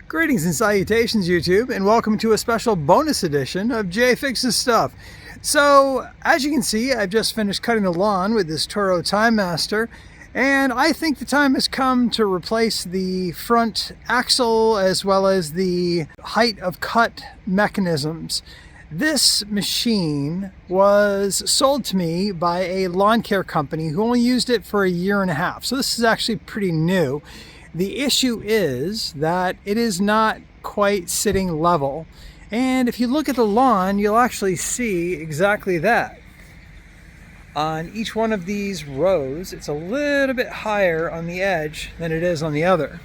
Greetings and salutations, YouTube, and welcome to a special bonus edition of Jay Fixes Stuff. So, as you can see, I've just finished cutting the lawn with this Toro TimeMaster, and I think the time has come to replace the front axle as well as the height of cut mechanisms. This machine was sold to me by a lawn care company who only used it for a year and a half, so this is actually pretty new. The issue is that it is not quite sitting level. And if you look at the lawn, you'll actually see exactly that. On each one of these rows, it's a little bit higher on the edge than it is on the other.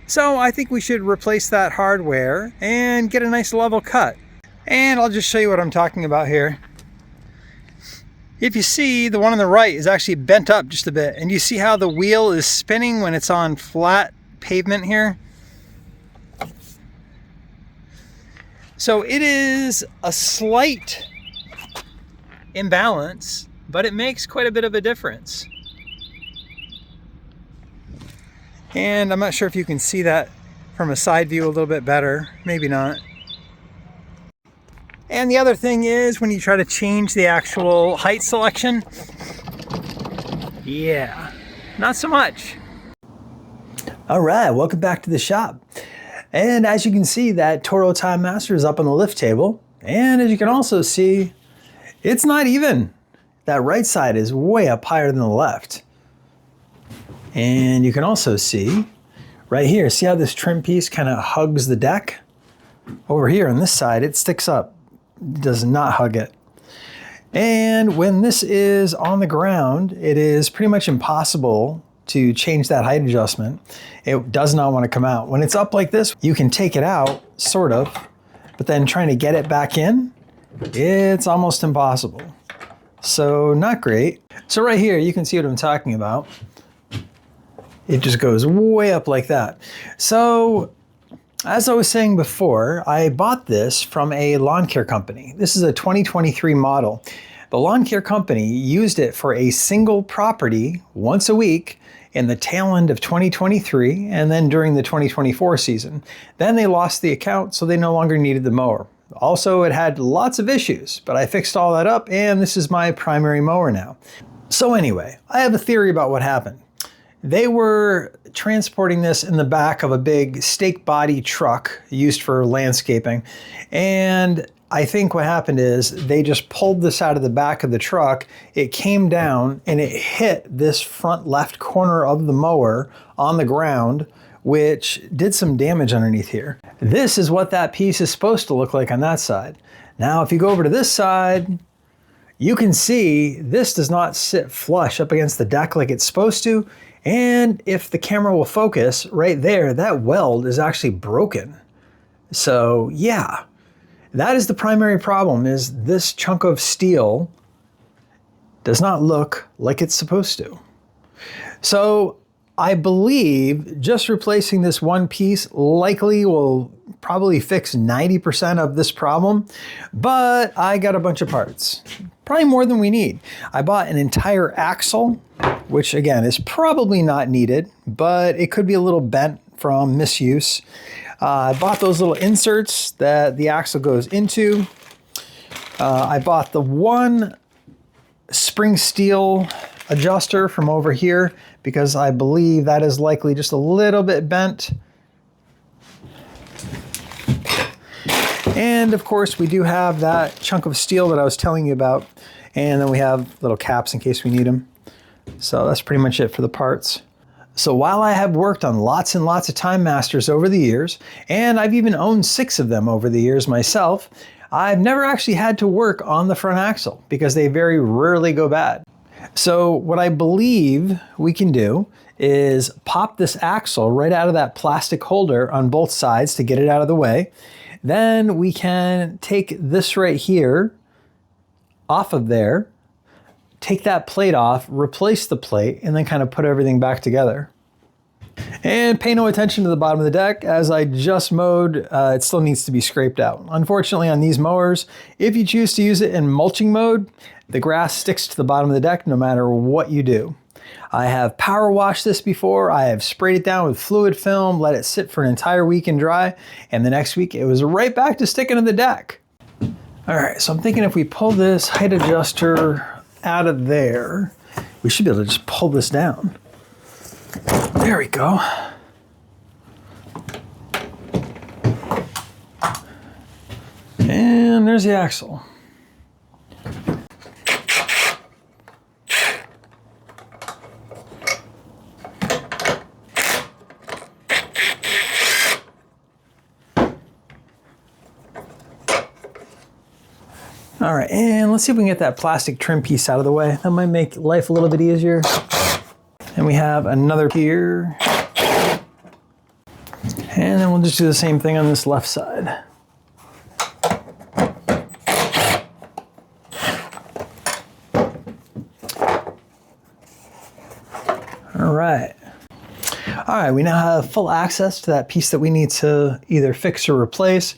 So I think we should replace that hardware and get a nice level cut. And I'll just show you what I'm talking about here. If you see, the one on the right is actually bent up just a bit, and you see how the wheel is spinning when it's on flat pavement here? So it is a slight imbalance, but it makes quite a bit of a difference. And I'm not sure if you can see that from a side view a little bit better, maybe not. And the other thing is, when you try to change the actual height selection, yeah, not so much. All right, welcome back to the shop. And as you can see, that Toro TimeMaster is up on the lift table. And as you can also see, it's not even. That right side is way up higher than the left. And you can also see right here, see how this trim piece kind of hugs the deck? Over here on this side, it sticks up. Does not hug it. And when this is on the ground, it is pretty much impossible to change that height adjustment. It does not want to come out. When it's up like this, you can take it out, sort of, but then trying to get it back in, it's almost impossible. So not great. So right here, you can see what I'm talking about. It just goes way up like that. So as I was saying before, I bought this from a lawn care company. This is a 2023 model. The lawn care company used it for a single property once a week in the tail end of 2023 and then during the 2024 season. Then they lost the account, so they no longer needed the mower. Also, it had lots of issues, but I fixed all that up and this is my primary mower now. So anyway, I have a theory about what happened. They were transporting this in the back of a big stake body truck used for landscaping. And I think what happened is they just pulled this out of the back of the truck. It came down and it hit this front left corner of the mower on the ground, which did some damage underneath here. This is what that piece is supposed to look like on that side. Now, if you go over to this side, you can see this does not sit flush up against the deck like it's supposed to. And if the camera will focus right there, that weld is actually broken. So yeah, that is the primary problem, is this chunk of steel does not look like it's supposed to. So I believe just replacing this one piece likely will probably fix 90% of this problem, but I got a bunch of parts, probably more than we need. I bought an entire axle, which again is probably not needed, but it could be a little bent from misuse. I bought those little inserts that the axle goes into. I bought the one spring steel adjuster from over here because I believe that is likely just a little bit bent. And of course we do have that chunk of steel that I was telling you about. And then we have little caps in case we need them. So that's pretty much it for the parts. So while I have worked on lots and lots of TimeMasters over the years, and I've even owned 6 of them over the years myself, I've never actually had to work on the front axle because they very rarely go bad. So what I believe we can do is pop this axle right out of that plastic holder on both sides to get it out of the way. Then we can take this right here off of there, take that plate off, replace the plate, and then kind of put everything back together. And pay no attention to the bottom of the deck. As I just mowed, it still needs to be scraped out. Unfortunately, on these mowers, if you choose to use it in mulching mode, the grass sticks to the bottom of the deck no matter what you do. I have power washed this before. I have sprayed it down with fluid film, let it sit for an entire week and dry, and the next week it was right back to sticking to the deck. All right, so I'm thinking if we pull this height adjuster out of there, we should be able to just pull this down. There we go. And there's the axle. All right, and let's see if we can get that plastic trim piece out of the way. That might make life a little bit easier. And we have another here. And then we'll just do the same thing on this left side. All right. All right, we now have full access to that piece that we need to either fix or replace.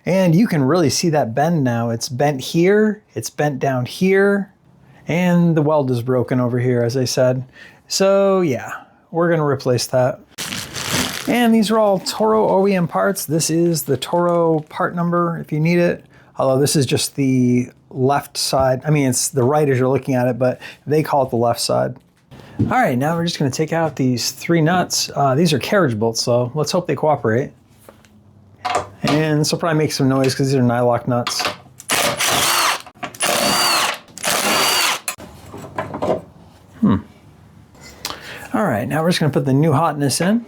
And you can really see that bend now. It's bent here, it's bent down here, and the weld is broken over here, as I said. So yeah, we're gonna replace that. And these are all Toro OEM parts. This is the Toro part number if you need it. Although this is just the left side. I mean, it's the right as you're looking at it, but they call it the left side. All right, now we're just gonna take out these 3 nuts. These are carriage bolts, so let's hope they cooperate. And this will probably make some noise because these are nylock nuts. All right, now we're just gonna put the new hotness in.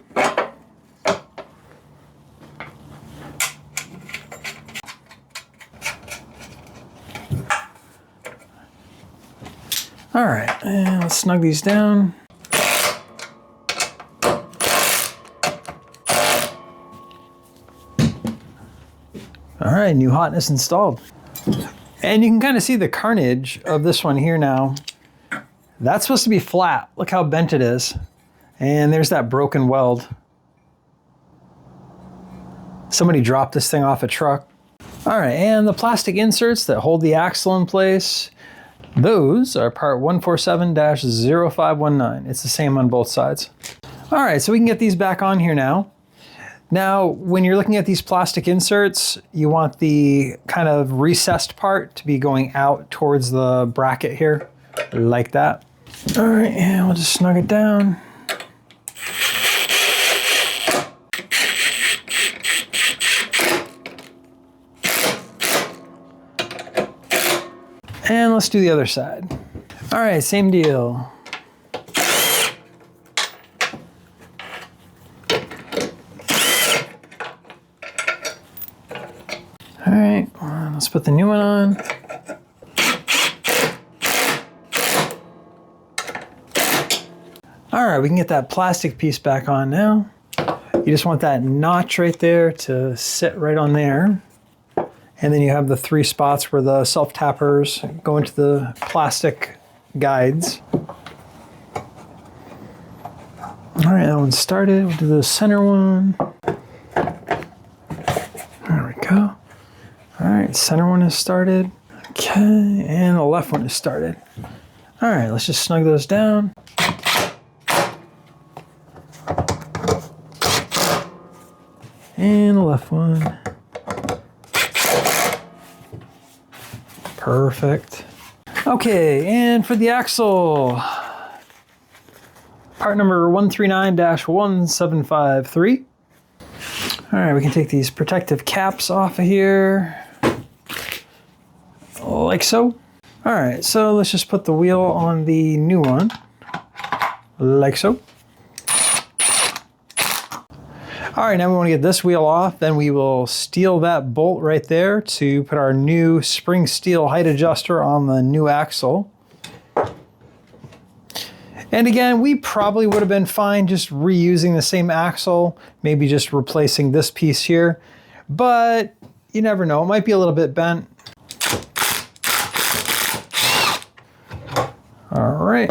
All right, and let's snug these down. All right, new hotness installed. And you can kind of see the carnage of this one here now. That's supposed to be flat. Look how bent it is. And there's that broken weld. Somebody dropped this thing off a truck. All right, and the plastic inserts that hold the axle in place, those are part 147-0519. It's the same on both sides. All right, so we can get these back on here now. Now, when you're looking at these plastic inserts, you want the kind of recessed part to be going out towards the bracket here, like that. All right, and we'll just snug it down. And let's do the other side. All right, same deal. All right, let's put the new one on. All right, we can get that plastic piece back on now. You just want that notch right there to sit right on there. And then you have the 3 spots where the self-tappers go into the plastic guides. All right, that one's started. We'll do the center one. There we go. All right, center one is started. Okay, and the left one is started. All right, let's just snug those down. And the left one. Perfect. Okay, and for the axle, part number 139-1753. All right, we can take these protective caps off of here, like so. All right, so let's just put the wheel on the new one, like so. All right, now we want to get this wheel off, then we will steel that bolt right there to put our new spring steel height adjuster on the new axle. And again, we probably would have been fine just reusing the same axle, maybe just replacing this piece here, but you never know, it might be a little bit bent. All right,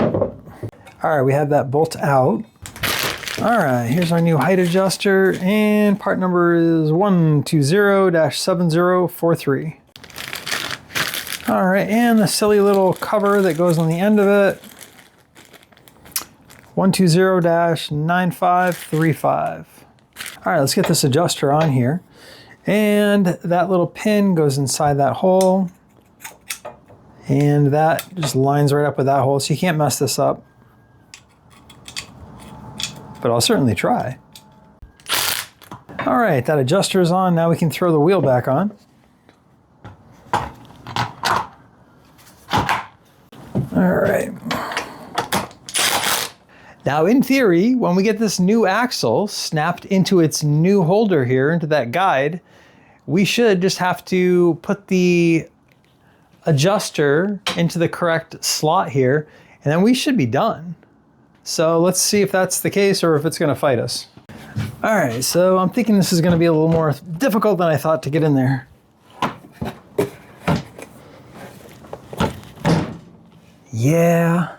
we have that bolt out. All right, here's our new height adjuster, and part number is 120-7043. All right, and the silly little cover that goes on the end of it. 120-9535. All right, let's get this adjuster on here. And that little pin goes inside that hole. And that just lines right up with that hole, so you can't mess this up. But I'll certainly try. All right, that adjuster is on. Now we can throw the wheel back on. All right. Now, in theory, when we get this new axle snapped into its new holder here, into that guide, we should just have to put the adjuster into the correct slot here, and then we should be done. So let's see if that's the case or if it's going to fight us. All right, so I'm thinking this is going to be a little more difficult than I thought to get in there. Yeah.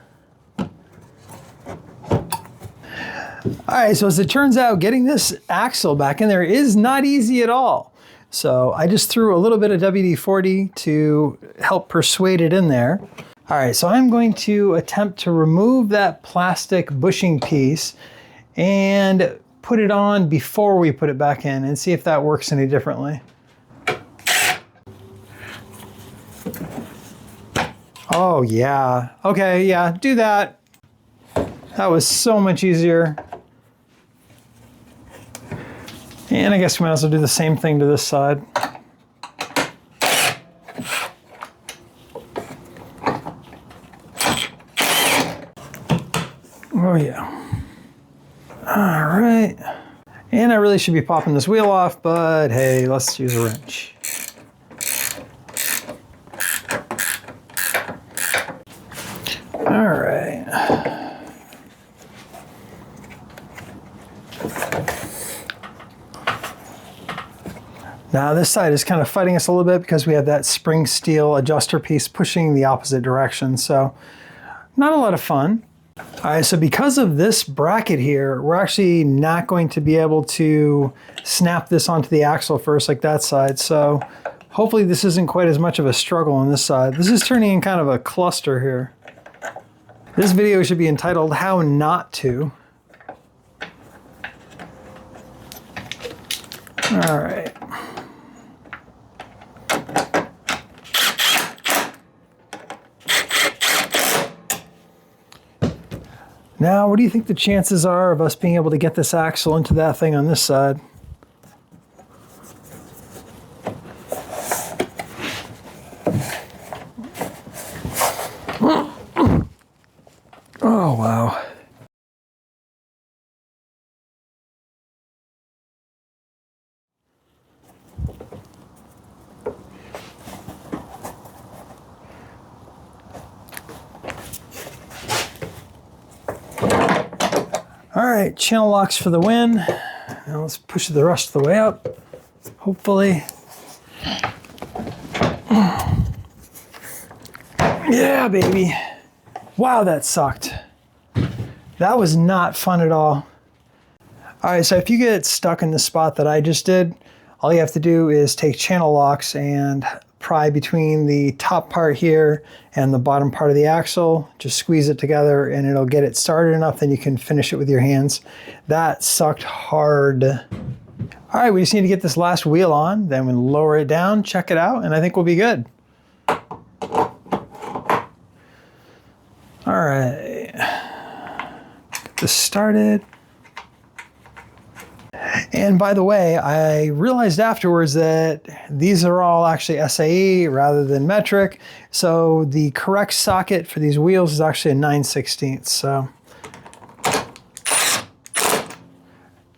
All right, so as it turns out, getting this axle back in there is not easy at all. So I just threw a little bit of WD-40 to help persuade it in there. All right, so I'm going to attempt to remove that plastic bushing piece and put it on before we put it back in and see if that works any differently. Oh yeah, okay, yeah, do that. That was so much easier. And I guess we might as well do the same thing to this side. Oh yeah. All right. And I really should be popping this wheel off, but hey, let's use a wrench. All right. Now this side is kind of fighting us a little bit because we have that spring steel adjuster piece pushing the opposite direction, so not a lot of fun. All right, so because of this bracket here, we're actually not going to be able to snap this onto the axle first like that side, so hopefully this isn't quite as much of a struggle on this side. This is turning in kind of a cluster here. This video should be entitled How Not To. All right. Now, what do you think the chances are of us being able to get this axle into that thing on this side? Oh, wow. All right, channel locks for the win. Now let's push the rest of the way up, hopefully. Yeah, baby. Wow, that sucked. That was not fun at all. All right, so if you get stuck in the spot that I just did, all you have to do is take channel locks and pry between the top part here and the bottom part of the axle. Just squeeze it together and it'll get it started enough, then you can finish it with your hands. That sucked hard. All right, we just need to get this last wheel on, then we'll lower it down, check it out, and I think we'll be good. All right, get this started. And by the way, I realized afterwards that these are all actually SAE rather than metric. So the correct socket for these wheels is actually a 9/16. So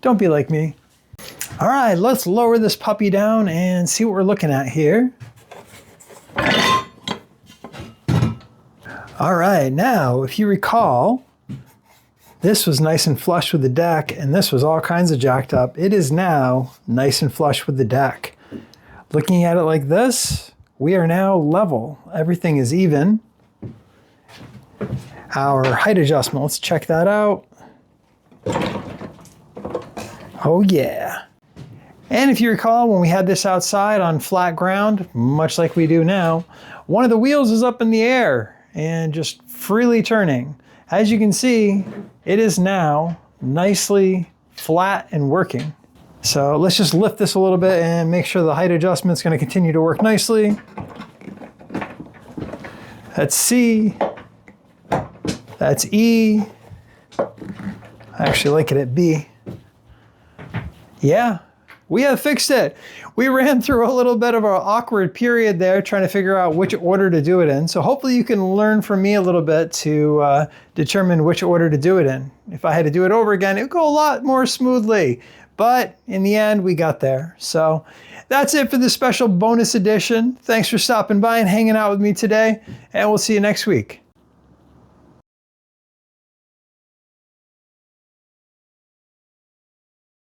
don't be like me. All right, let's lower this puppy down and see what we're looking at here. All right, now, if you recall, this was nice and flush with the deck, and this was all kinds of jacked up. It is now nice and flush with the deck. Looking at it like this, we are now level. Everything is even. Our height adjustment, let's check that out. Oh yeah. And if you recall, when we had this outside on flat ground, much like we do now, one of the wheels is up in the air and just freely turning. as you can see, it is now nicely flat and working. So let's just lift this a little bit and make sure the height adjustment is going to continue to work nicely. That's C. That's E. I actually like it at B. Yeah, we have fixed it. We ran through a little bit of an awkward period there trying to figure out which order to do it in. So hopefully you can learn from me a little bit to determine which order to do it in. If I had to do it over again, it would go a lot more smoothly. But in the end, we got there. So that's it for this special bonus edition. Thanks for stopping by and hanging out with me today, and we'll see you next week.